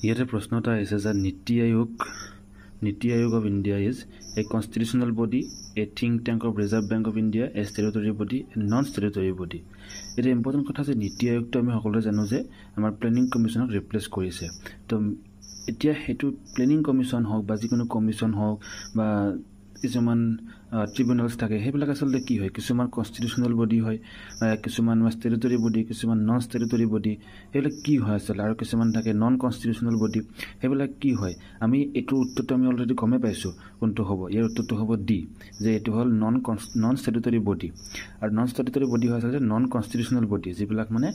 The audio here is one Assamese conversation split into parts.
ইয়াতে প্ৰশ্ন এটা আহিছে যে NITI Aayog of India is a constitutional body, a think tank of Reserve Bank of India, a statutory body, a non statutory body. এটা ইম্পৰ্টেণ্ট কথা যে নীতি আয়োগটো আমি সকলোৱে জানো যে আমাৰ প্লেনিং কমিশ্যনক ৰিপ্লেচ কৰিছে। তো এতিয়া সেইটো প্লেনিং কমিশ্যন হওক বা যিকোনো কমিশ্যন হওক বা কিছুমান ট্ৰিবিউনেলছ থাকে, সেইবিলাক আচলতে কি হয়, কিছুমান কনষ্টিটিউচনেল বডি হয়, কিছুমান ষ্টেটুটৰী বডি, কিছুমান নন ষ্টেটুটৰী বডি। সেইবিলাক কি হয় আচলতে, আৰু কিছুমান থাকে নন কনষ্টিটিউচনেল বডি। সেইবিলাক কি হয়, আমি এইটো উত্তৰটো আমি অলৰেডি গমেই পাইছোঁ কোনটো হ'ব। ইয়াৰ উত্তৰটো হ'ব ডি, যে এইটো হ'ল নন ষ্টেটুটৰী বডি। আৰু নন ষ্টেটুটৰী বডি হয় আচলতে নন কনষ্টিটিউচনেল বডি, যিবিলাক মানে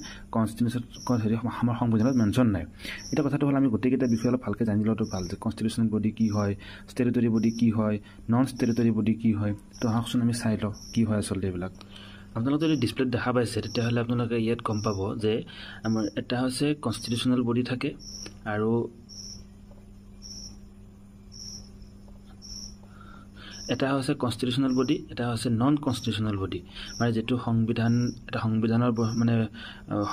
আমাৰ সংবিধানত মেনশ্যন নাই। এতিয়া কথাটো হ'ল আমি গোটেইকেইটা বিষয়ে অলপ ভালকৈ জানি লোৱাটো ভাল, যে কনষ্টিটিউচনেল বডি কি হয়, ষ্টেটুটৰী বডি কি হয়, নন ষ্টেটুটৰী বডি কি হয়। তো আহকচোন আমি চাই লওঁ কি হয় আচলতে এইবিলাক। আপোনালোকে যদি ডিছপ্লেত দেখা পাইছে, তেতিয়াহ'লে আপোনালোকে ইয়াত গম পাব যে আমাৰ এটা হৈছে কনষ্টিটিউচনেল বডি থাকে, আৰু এটা হৈছে কনষ্টিটিউচনেল বডি, এটা হৈছে নন কনষ্টিটিউচনেল বডি। মানে যিটো সংবিধানৰ মানে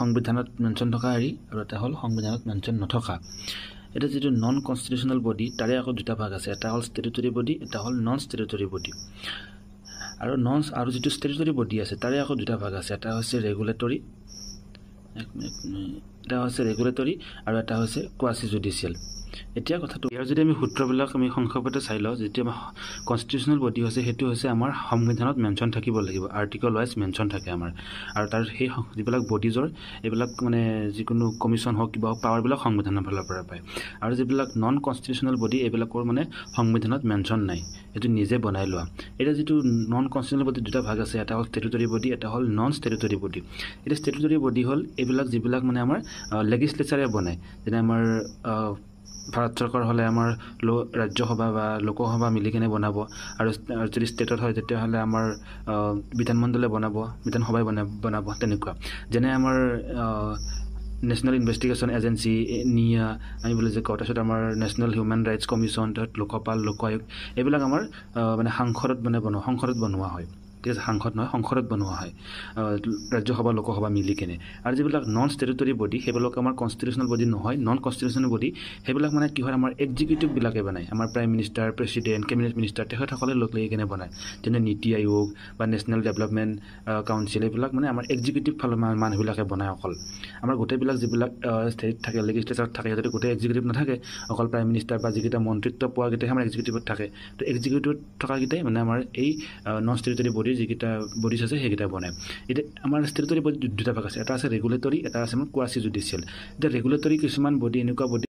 সংবিধানত মেনশ্যন থকা হেৰি, আৰু এটা হ'ল সংবিধানত মেনশ্যন নথকা। এতিয়া যিটো নন কনষ্টিটিউচনেল বডি, তাৰে আকৌ দুটা ভাগ আছে, এটা হ'ল ষ্টেটুটৰী বডি, এটা হ'ল নন ষ্টেটুটৰী বডি। আৰু যিটো ষ্টেটুটৰী বডি আছে, তাৰে আকৌ দুটা ভাগ আছে, এটা হৈছে ৰেগুলেটৰী, আৰু এটা হৈছে কোৱাচি জুডিচিয়েল। এতিয়া কথাটো ইয়াৰ যদি আমি সূত্ৰবিলাক আমি সংক্ষেপতে চাই লওঁ, যেতিয়া আমাৰ কনষ্টিটিউচনেল বডি হৈছে, সেইটো হৈছে আমাৰ সংবিধানত মেনশ্যন থাকিব লাগিব, আৰ্টিকল ৱাইজ মেনশ্যন থাকে আমাৰ। আৰু তাৰ সেই যিবিলাক বডিজৰ এইবিলাক মানে যিকোনো কমিশ্যন হওক কিবা পাৱাৰবিলাক সংবিধানৰ ফালৰ পৰা পায়। আৰু যিবিলাক নন কনষ্টিটিউচনেল বডি, এইবিলাকৰ মানে সংবিধানত মেনশ্যন নাই, এইটো নিজে বনাই লোৱা। এতিয়া যিটো নন কনষ্টিটিউচনেল বডি দুটা ভাগ আছে, এটা হ'ল ষ্টেটুটৰী বডি, এটা হ'ল নন ষ্টেটুটৰী বডি। এতিয়া ষ্টেটুটৰী বডি হ'ল এইবিলাক যিবিলাক মানে আমাৰ লেজিছলেচাৰে বনায়, যেনে আমাৰ ভাৰত চৰকাৰ হ'লে আমাৰ ৰাজ্যসভা বা লোকসভা মিলি কেনে বনাব, আৰু যদি ষ্টেটত হয় তেতিয়াহ'লে আমাৰ বিধানমণ্ডলে বনাব, বিধানসভাই বনাব, তেনেকুৱা। যেনে আমাৰ নেশ্যনেল ইনভেষ্টিগেশ্যন এজেঞ্চি, নিয়া আমি বুলি যে কওঁ, তাৰপিছত আমাৰ নেশ্যনেল হিউমেন ৰাইটছ কমিশ্যন, তাৰপিছত লোকপাল, লোক আয়োগ, এইবিলাক আমাৰ মানে সংসদত বনোৱা হয়। ঠিক আছে, সাংসদ নহয়, সংসদত বনোৱা হয়, ৰাজ্যসভা লোকসভা মিলি কেনে। আৰু যিবিলাক নন ষ্টেটুটৰী বডি, সেইবিলাক আমাৰ কনষ্টিটিউচনেল বডি নহয়, নন কনষ্টিটিউচনেল বডি। সেইবিলাক মানে কি হয়, আমাৰ এক্সিকিউটিভবিলাকে বনায়, আমাৰ prime minister, president, cabinet minister, তেখেতসকলে লগ লাগি কেনে বনায়। যেনে নীতি আয়োগ বা নেশ্যনেল ডেভেলপমেণ্ট কাউন্সিল, এইবিলাক মানে আমাৰ এক্সিকিউটিভ ফালৰ মানুহবিলাকে বনায় অকল। আমাৰ গোটেইবিলাক যিবিলাক ষ্টেট থাকে, লেজিছলেচাৰত থাকে, সিহঁতে গোটেই এক্সিকিউটিভ নাথাকে, অকল প্ৰাইম মিনিষ্টাৰ বা যিকেইটা মন্ত্ৰিত্ব পোৱাকেইটাই আমাৰ এক্সিকিউটিভত থাকে। তো এক্সিকিউটিভত থকাকেইটাই মানে আমাৰ এই নন ষ্টেটুটৰী বডি যিকেইটা বডিজ আছে সেইকেইটা বনায়। এতিয়া আমাৰ ষ্টেটুটৰী বডি দুটা ভাগ আছে, এটা আছে ৰেগুলেটৰী, এটা আছে আমাৰ কোৱাচি জুডিচিয়েল। এতিয়া ৰেগুলেটৰী কিছুমান বডি এনেকুৱা বডি